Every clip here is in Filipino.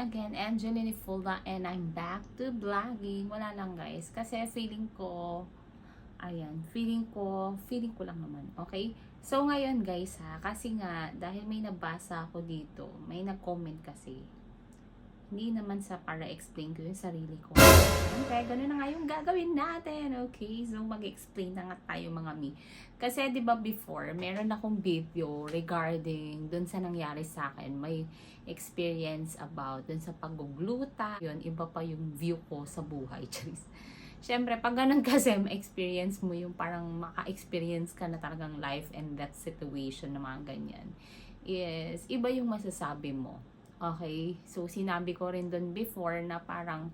again, Angeline Fulda, and I'm back to vlogging. Wala lang guys, kasi feeling ko, feeling ko lang naman, okay? So ngayon guys kasi nga, dahil may nabasa ako dito, may nag-comment kasi, hindi naman sa para explain ko yung sarili ko. Okay, ganun na nga yung gagawin natin. Okay, so mag-explain na nga tayo mga mi. Kasi 'di ba before, meron akong video regarding dun sa nangyari sa akin. May experience about dun sa paggugluta. Yun, iba pa yung view ko sa buhay. Charis. Siyempre, pag ganun kasi, ma-experience mo yung parang maka-experience ka na talagang life and death situation na mga ganyan. Is, iba yung masasabi mo. Okay? So, sinabi ko rin doon before na parang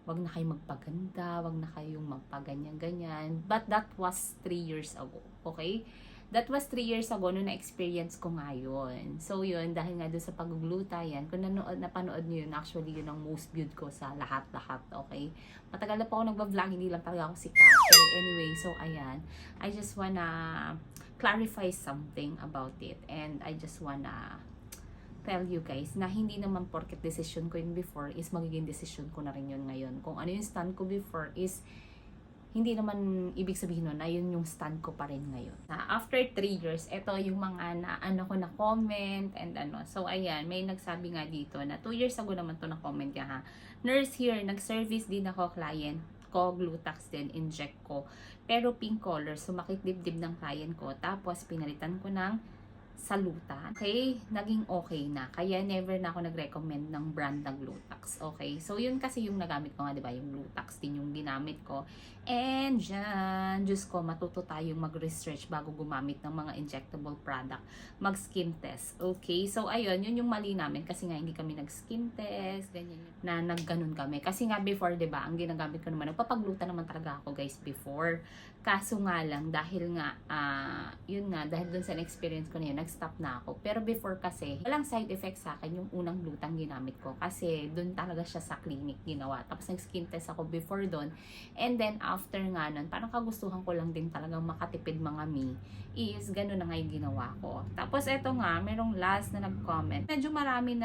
wag na kayong magpaganda, wag na kayong magpaganyan-ganyan. But that was 3 years ago. Okay? That was 3 years ago nung na-experience ko nga yun. So, yun, dahil nga doon sa paggugluta yan, kung napanood nyo yun, actually yun ang most viewed ko sa lahat-lahat. Okay? Matagal na po ako nagba-vlog, hindi lang talaga ako sikat. Pero anyway, so ayan. I just wanna clarify something about it. And I just wanna tell you guys na hindi naman porket decision ko yun before is magiging decision ko na rin yun ngayon. Kung ano yung stand ko before is hindi naman ibig sabihin nun na yun yung stand ko pa rin ngayon. Na after 3 years, ito yung mga ko na comment and ano. So ayan, may nagsabi nga dito na 2 years ago naman to na comment niya ha. Nurse here, nag-service din ako client ko, Glutax din, inject ko. Pero pink color, sumakit dibdib ng client ko. Tapos pinalitan ko ng saluta. Okay, naging okay na. Kaya never na ako nag-recommend ng brand ng Glutax. Okay, so yun kasi yung nagamit ko nga, diba? Yung Glutax din yung ginamit ko. And dyan, Diyos ko, matuto tayong mag-research bago gumamit ng mga injectable product. Mag-skin test. Okay, so ayun, yun yung mali namin kasi nga hindi kami nag-skin test, ganyan yun. Na nagganon kami. Kasi nga before, diba, ang ginagamit ko naman, nagpapagluta naman talaga ako guys before. Kaso nga lang, dahil nga, yun nga, dahil dun sa experience ko na yun, nag-stop na ako. Pero before kasi, walang side effects sa akin yung unang glutang ginamit ko. Kasi dun talaga siya sa clinic ginawa. Tapos nag-skin test ako before dun. And then after nga nun, parang kagustuhan ko lang din talagang makatipid mga mi. Is, ganun na nga yung ginawa ko. Tapos eto nga, merong last na nag-comment. Medyo marami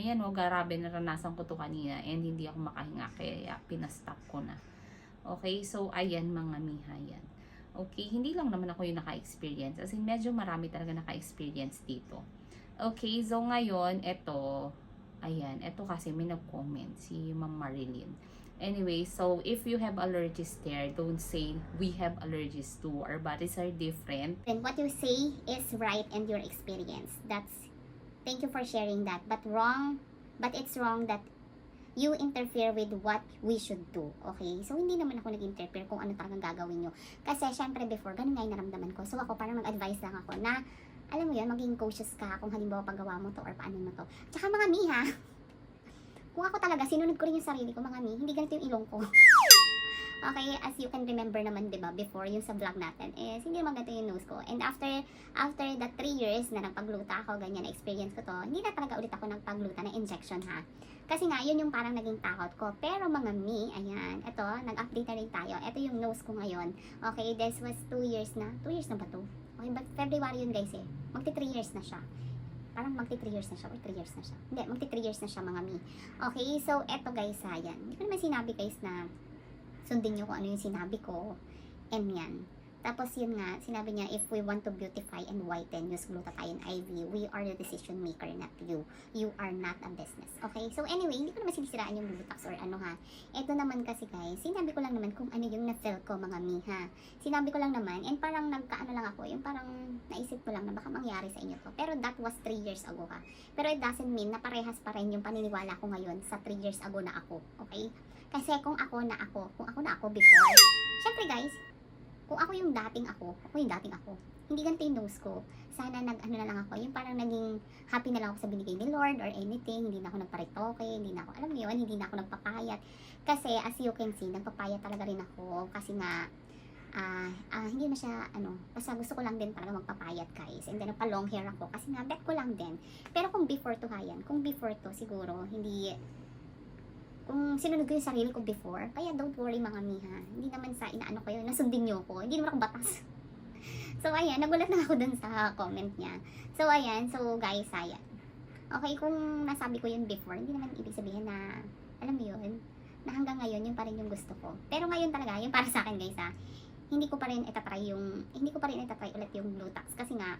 yan, grabe naranasan ko to kanina. And hindi ako makahinga, kaya pinastop ko na. Okay, so ayan mga miha yan. Okay, hindi lang naman ako yung naka-experience. As in, medyo marami talaga naka-experience dito. Okay, so ngayon, ayan, ito kasi may nag-comment, si Ma'am Marilyn. Anyway, so if you have allergies there, don't say we have allergies too. Our bodies are different. And what you say is right and your experience. Thank you for sharing that. But it's wrong that you interfere with what we should do. Okay? So, hindi naman ako nag-interfere kung ano talagang gagawin nyo. Kasi, syempre, before, ganun nga yung naramdaman ko. So, ako, parang mag-advise lang ako na, alam mo yun, maging cautious ka kung halimbawa paggawa mo to or paano mo to. Tsaka, mga mi, ha? Kung ako talaga, sinunod ko rin yung sarili ko, mga mi, hindi ganito yung ilong ko. Okay, as you can remember naman, diba, before yung sa vlog natin, is hindi naman ganito yung nose ko. And after the 3 years na nagpagluta ako, ganyan, experience ko to, hindi na talaga ulit ako nagpagluta na injection, ha. Kasi nga, yun yung parang naging takot ko. Pero mga mi, ayan, ito, nag-update na rin tayo. Ito yung nose ko ngayon. Okay, this was 2 years na. 2 years na ba to? Okay, but February yun guys eh. Magti 3 years na siya. Parang magti 3 years na siya or 3 years na siya. Hindi, magti 3 years na siya mga mi. Okay, so eto guys, ayan. Hindi ko naman sinabi guys na sundin nyo kung ano yung sinabi ko. And yan. Tapos yun nga, sinabi niya, if we want to beautify and whiten, use glutathione IV. We are the decision maker, not you. You are not a business. Okay? So anyway, hindi ko naman sinisiraan yung Glutax or ano ha. Ito naman kasi guys, sinabi ko lang naman kung ano yung na-feel ko mga mi ha. Sinabi ko lang naman, and parang nagkaano lang ako, yung parang naisip ko lang na baka mangyari sa inyo to. Pero that was 3 years ago ha. Pero it doesn't mean na parehas pa rin yung paniniwala ko ngayon sa 3 years ago na ako. Okay? Kasi kung ako na ako before, syempre guys, kung ako yung dating ako, hindi ganito yung nose ko. Sana na lang ako, yung parang naging happy na lang ako sa binigay ni Lord or anything, hindi na ako nagparitoke, hindi na ako, alam mo yun, hindi na ako nagpapayat. Kasi as you can see, nagpapayat talaga rin ako kasi nga, hindi na siya, basta gusto ko lang din talaga magpapayat guys. And then, nagpa-long hair ako kasi nga, bet ko lang din. Pero kung before to siguro, hindi, kung sinunod ko yung sarili ko before, kaya don't worry mga miha. Hindi naman sa inaano ko yun, nasundin nyo ko. Hindi naman ako batas. So, ayan, nagulat na ako dun sa comment niya. So, ayan, so guys, ayan. Okay, kung nasabi ko yun before, hindi naman ibig sabihin na, alam mo yun, na hanggang ngayon, yun pa rin yung gusto ko. Pero ngayon talaga, yung para sa akin guys hindi ko pa rin itatry ulit yung Blutax. Kasi nga,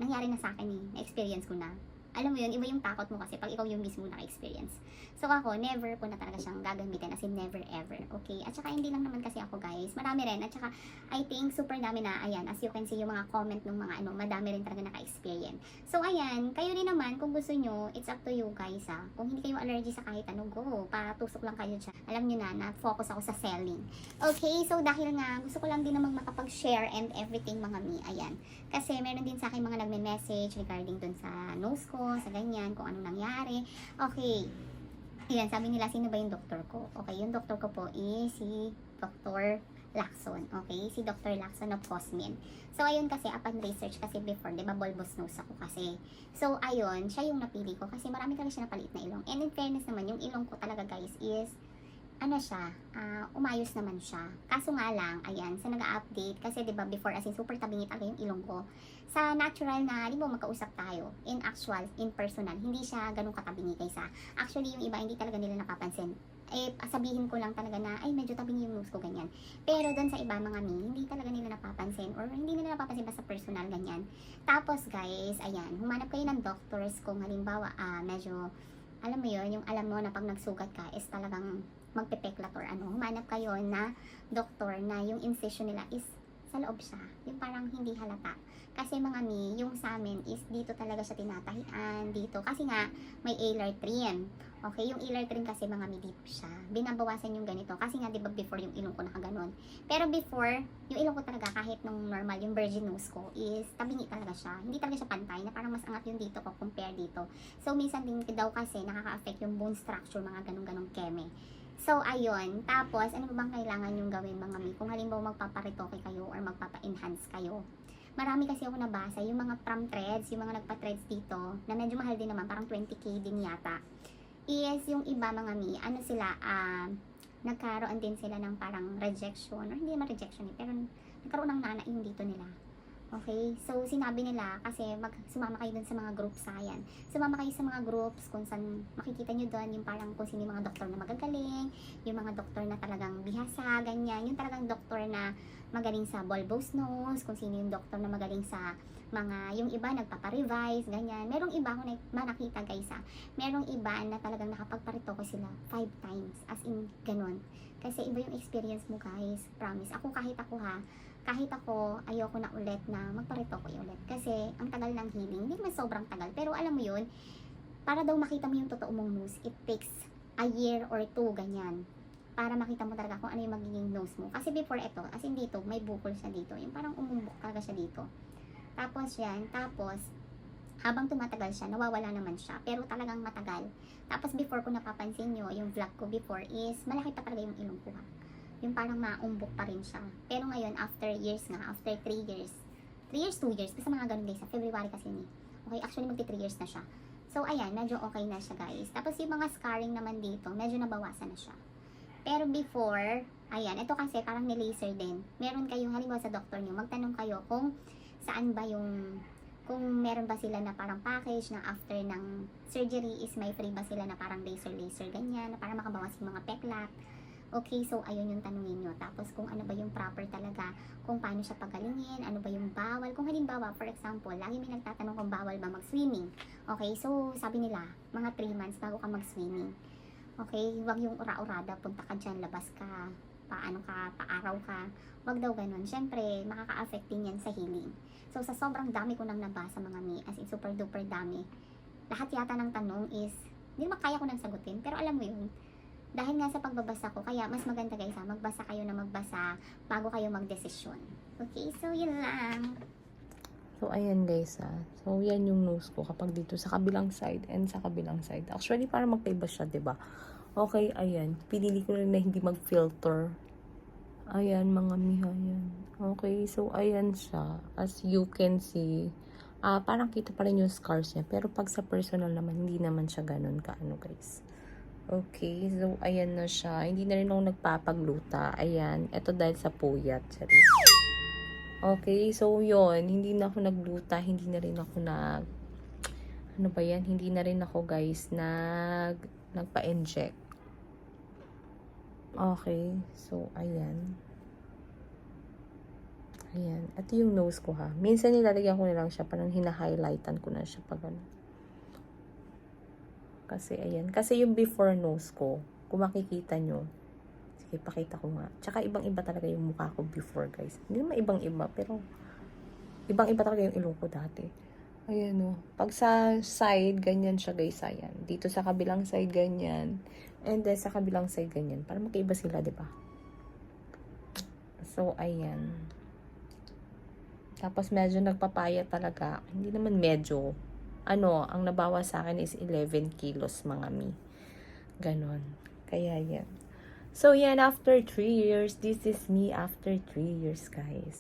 nangyari na sa akin na-experience ko na. Alam mo yun, iba yung takot mo kasi pag ikaw yung mismo naka-experience. So ako, never ko na talaga siyang gagamitin, as in never ever, okay? At saka hindi lang naman kasi ako guys, marami rin. At saka, I think super dami na, ayan, as you can see yung mga comment ng mga madami rin talaga naka-experience. So ayan, kayo rin naman, kung gusto nyo, it's up to you guys Kung hindi kayo allergy sa kahit ano, go, patusok lang kayo dyan. Alam nyo na focus ako sa selling. Okay, so dahil nga, gusto ko lang din namang makapag-share and everything mga mi, ayan. Kasi meron din sa akin mga nagme-message regarding dun sa nose ko, sa ganyan, kung anong nangyari. Okay. Ayan, sabi nila, sino ba yung doktor ko? Okay, yung doktor ko po is si Dr. Lacson. Okay, si Dr. Lacson of Cosmin. So, ayun kasi, upon research kasi before, di ba, bulbous nose ako kasi. So, ayun, siya yung napili ko kasi marami talaga siya napaliit na ilong. And in fairness naman, yung ilong ko talaga guys is, umayos naman siya. Kaso nga lang, ayan, sa nag-update, kasi 'di ba before as in super tabingi talaga yung ilong ko. Sa natural na, di ba magkausap tayo, in actual, in personal, hindi siya ganun katabingi guys Actually, yung iba, hindi talaga nila napapansin. Sabihin ko lang talaga na, ay, medyo tabingi yung nose ko, ganyan. Pero doon sa iba, mga hindi talaga nila napapansin, or hindi nila napapansin basta personal, ganyan. Tapos guys, ayan, humanap kayo ng doctors kung halimbawa, medyo, alam mo yun, yung alam mo na pag nagsugat ka is talagang magpepeklat or humanap kayo na doktor na yung incision nila is sa loob siya, yung parang hindi halata. Kasi mga yung sa amin is dito talaga siya tinatahian, dito. Kasi nga, may alar trim. Okay, yung alar trim kasi mga dito siya. Binabawasan yung ganito. Kasi nga, di ba before yung ilong ko nakaganon. Pero before, yung ilong ko talaga kahit nung normal, yung virgin nose ko is tabingi talaga siya. Hindi talaga siya pantay, na parang mas angat yung dito ko compare dito. So, minsan din daw kasi nakaka-affect yung bone structure, mga ganong-ganong keme. So, ayun. Tapos, ano ba bang kailangan yung gawin mga kung halimbawa magpaparetoke kayo or magpapa-enhance kayo. Marami kasi ako nabasa, yung mga prom threads, yung mga nagpa-threads dito, na medyo mahal din naman, parang 20k din yata. Is yung iba mga sila, nagkaroon din sila ng parang rejection, or hindi naman rejection pero nagkaroon ng nanaing dito nila. Okay, so sinabi nila kasi sumama kayo dun sa mga groups yan. Sumama kayo sa mga groups kung saan makikita nyo dun yung parang kung sino yung mga doktor na magagaling, yung mga doktor na talagang bihasa, ganyan. Yung talagang doktor na magaling sa bulbous nose, kung sino yung doktor na magaling sa mga, yung iba nagpapa-revise, ganyan. Merong iba ako na nakita guys merong iba na talagang nakapagparito ko sila 5 times, as in ganun. Kasi iba yung experience mo guys, promise. Kahit ako, ayoko na ulit na magparito ko ulit. Kasi, ang tagal ng healing, hindi naman sobrang tagal. Pero alam mo yun, para daw makita mo yung totoo mong nose, it takes a year or 2, ganyan. Para makita mo talaga kung ano yung magiging nose mo. Kasi before ito, as in dito, may bukol siya dito. Yung parang umumbok talaga siya dito. Tapos habang tumatagal siya, nawawala naman siya. Pero talagang matagal. Tapos before ko napapansin nyo, yung vlog ko before is, malaki pa talaga yung ilong ko yung parang maumbok pa rin siya. Pero ngayon, after 3 years, 2 years, basta mga ganun guys, sa February kasi yun Okay, actually magti 3 years na siya. So, ayan, medyo okay na siya guys. Tapos yung mga scarring naman dito, medyo nabawasan na siya. Pero before, ayan, ito kasi parang ni-laser din. Meron kayo, halimbawa sa doktor nyo, magtanong kayo kung saan ba kung meron ba sila na parang package na after ng surgery is may free ba sila na parang laser, ganyan, na para makabawas yung mga peklat. Okay, so ayun yung tanungin nyo. Tapos kung ano ba yung proper talaga, kung paano siya pagalingin, ano ba yung bawal. Kung halimbawa, for example, lagi may nagtatanong kung bawal ba mag-swimming. Okay, so sabi nila, mga 3 months bago ka mag-swimming. Okay, huwag yung ura-urada, punta ka dyan, labas ka, paaraw ka. Huwag daw ganun. Siyempre, makaka-affect din yan sa healing. So sa sobrang dami ko nang nabasa mga as in super duper dami. Lahat yata ng tanong is, hindi naman kaya ko nang sagutin, pero alam mo yun, dahil nga sa pagbabasa ko, kaya mas maganda guys magbasa kayo na magbasa bago kayo magdesisyon. Okay, so yun lang. So, ayan guys So, yan yung nose ko kapag dito sa kabilang side and sa kabilang side. Actually, para magkaiba siya, diba? Okay, ayan. Pinili ko rin na hindi mag-filter. Ayan, mga miha yan. Okay, so ayan siya. As you can see, parang kita pa rin yung scars niya. Pero pag sa personal naman, hindi naman siya ganun kaano guys. Okay, so ayan na siya. Hindi na rin ako nagpapagluta. Ayan, ito dahil sa puyat. Sorry. Okay, so yon hindi na ako nagluta. Hindi na rin ako Ano ba yan? Hindi na rin ako guys nagpa-inject. Okay. So, ayan. Ayan. Ito yung nose ko ha. Minsan nilalagyan ko na lang siya. Parang hina-highlightan ko na siya pag ano. Kasi ayan. Kasi yung before nose ko, kung makikita nyo, sige, pakita ko nga. Tsaka ibang-iba talaga yung mukha ko before guys. Hindi naman ibang-iba, pero ibang-iba talaga yung ilong ko dati. Ayan o. Pag sa side, ganyan siya guys. Ayan. Dito sa kabilang side, ganyan. And then sa kabilang side, ganyan. Para magkaiba sila, di ba? So, ayan. Tapos medyo nagpapayat talaga. Hindi naman medyo. Ano, ang nabawas sa akin is 11 kilos mga mi. Ganon. Kaya yan. So yan, after 3 years. This is me after 3 years guys.